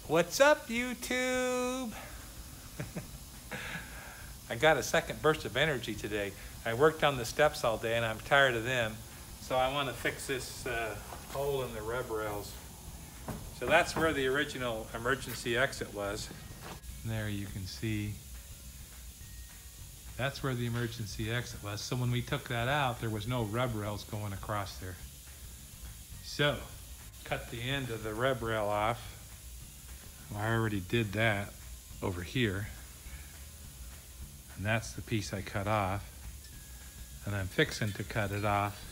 What's up, YouTube? I got a second burst of energy today. I worked on the steps all day and I'm tired of them. So I want to fix this hole in the rub rails. So that's where the original emergency exit was. There you can see. That's where the emergency exit was. So when we took that out, there was no rub rails going across there. So, cut the end of the rub rail off. Well, I already did that over here. And that's the piece I cut off. And I'm fixing to cut it off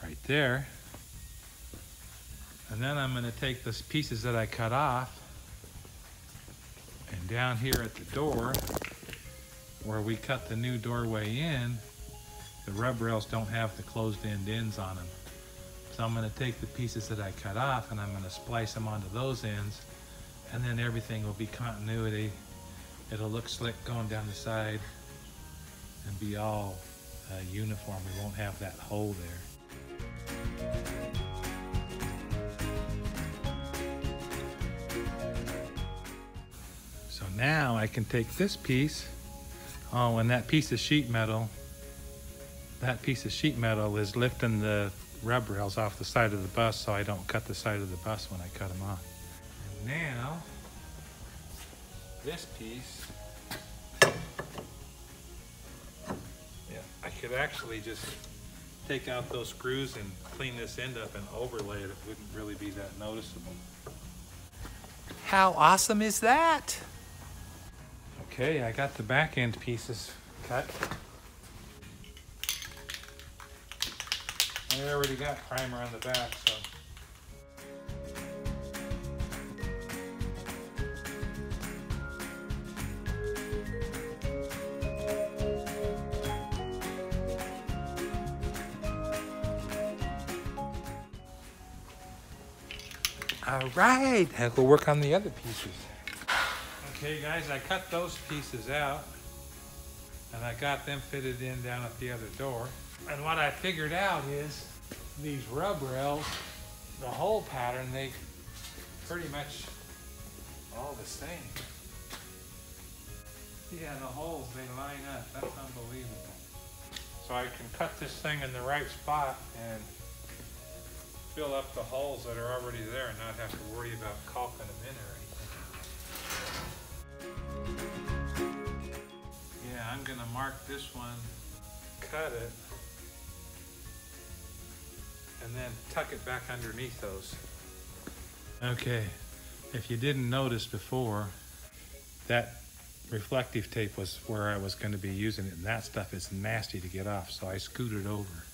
right there. And then I'm going to take the pieces that I cut off, and down here at the door, where we cut the new doorway in, the rub rails don't have the closed end ends on them. So I'm going to take the pieces that I cut off and I'm going to splice them onto those ends, and then everything will be continuity. It'll look slick going down the side and be all uniform. We won't have that hole there. So now I can take this piece, and that piece of sheet metal is lifting the rub rails off the side of the bus so I don't cut the side of the bus when I cut them off. And now, this piece, yeah, I could actually just take out those screws and clean this end up and overlay it. It wouldn't really be that noticeable. How awesome is that? Okay, I got the back end pieces cut. I already got primer on the back, so. All right, I'll go work on the other pieces. Okay guys, I cut those pieces out and I got them fitted in down at the other door. And what I figured out is these rub rails, the hole pattern, they pretty much all the same. Yeah, the holes, they line up. That's unbelievable. So I can cut this thing in the right spot and fill up the holes that are already there and not have to worry about caulking them in or anything. Yeah, I'm gonna mark this one, cut it, and then tuck it back underneath those. Okay, if you didn't notice before, that reflective tape was where I was going to be using it, and that stuff is nasty to get off, so I scooted over.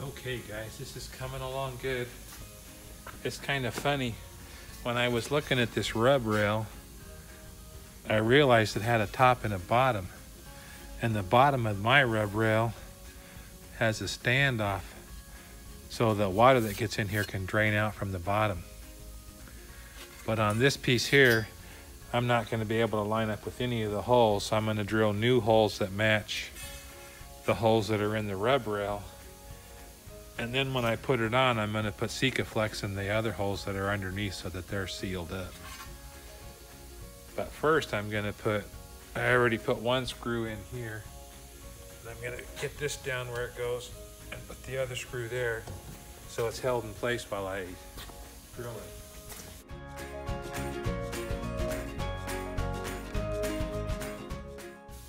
Okay guys, this is coming along good. It's kind of funny. When I was looking at this rub rail, I realized it had a top and a bottom. And the bottom of my rub rail has a standoff, so the water that gets in here can drain out from the bottom. But on this piece here, I'm not going to be able to line up with any of the holes, so I'm going to drill new holes that match the holes that are in the rub rail. And then when I put it on, I'm going to put Sikaflex in the other holes that are underneath so that they're sealed up. But first I'm going to put, I already put one screw in here. And I'm going to get this down where it goes and put the other screw there so it's held in place while I drill it.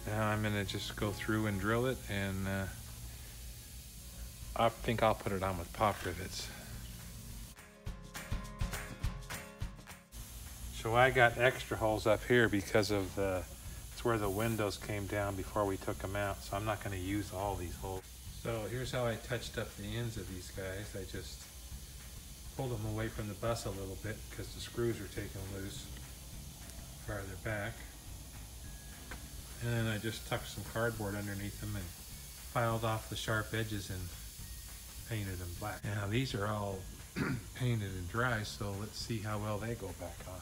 Now I'm going to just go through and drill it, and I think I'll put it on with pop rivets. So I got extra holes up here because of it's where the windows came down before we took them out, so I'm not going to use all these holes. So here's how I touched up the ends of these guys. I just pulled them away from the bus a little bit because the screws are taken loose farther back. And then I just tucked some cardboard underneath them and filed off the sharp edges and painted them black. Now these are all painted and dry, so let's see how well they go back on.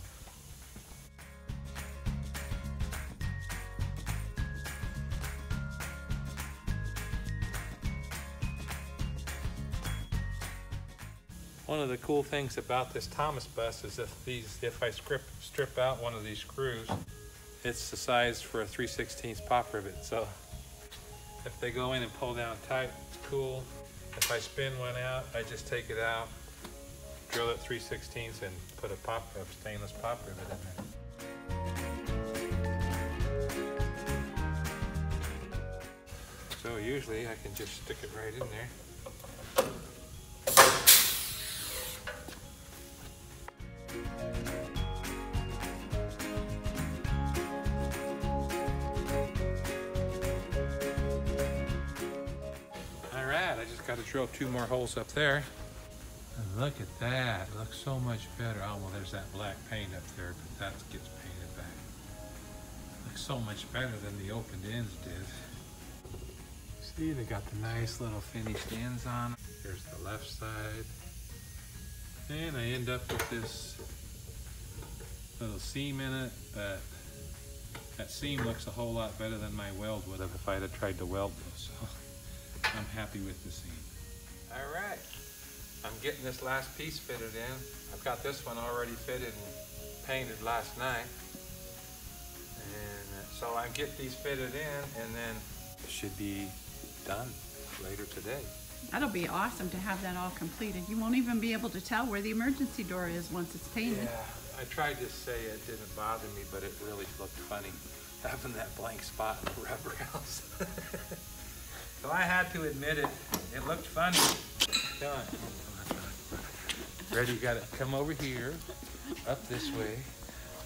One of the cool things about this Thomas bus is if I strip out one of these screws, it's the size for a 3/16 pop rivet. So if they go in and pull down tight, it's cool. If I spin one out, I just take it out, drill it 3/16 and put a stainless pop rivet in there. So usually I can just stick it right in there. Got to drill 2 more holes up there. And look at that. It looks so much better. Oh, well, there's that black paint up there, but that gets painted back. Looks so much better than the opened ends did. See, they got the nice little finished ends on. Here's the left side. And I end up with this little seam in it, but that seam looks a whole lot better than my weld would have if I'd have tried to weld this. So I'm happy with the seam. All right, I'm getting this last piece fitted in. I've got this one already fitted and painted last night. And so I get these fitted in and then it should be done later today. That'll be awesome to have that all completed. You won't even be able to tell where the emergency door is once it's painted. Yeah, I tried to say it didn't bother me, but it really looked funny having that blank spot in the rubber rails. So I had to admit it. It looked funny. Come on. Ready? You got to come over here, up this way.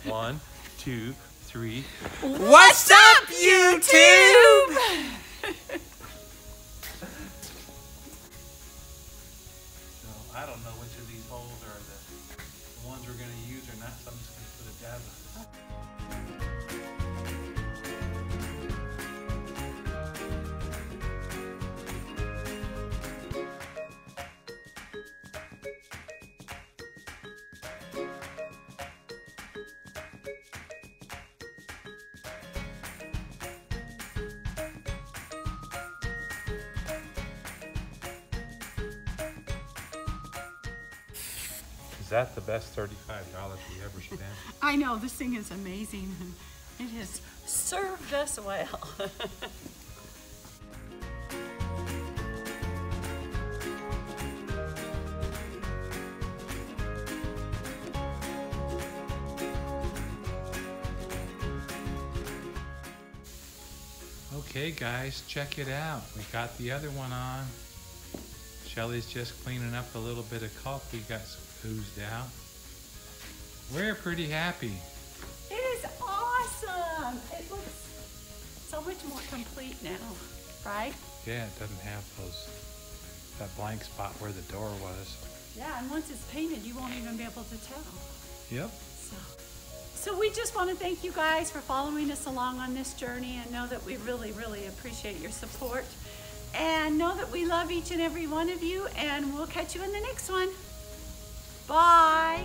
1, 2, 3. What's up, YouTube? So I don't know which of these holes are the ones we're going to use or not, so I'm just going to put a dab on it. Is that the best $35 we ever spent? I know, this thing is amazing. It has served us well. Okay guys, check it out. We got the other one on. Shelley's just cleaning up a little bit of caulk we got oozed out. We're pretty happy. It is awesome. It looks so much more complete now, right? Yeah, it doesn't have that blank spot where the door was. Yeah, and once it's painted, you won't even be able to tell. Yep. So we just want to thank you guys for following us along on this journey and know that we really, really appreciate your support. And know that we love each and every one of you, and we'll catch you in the next one. Bye.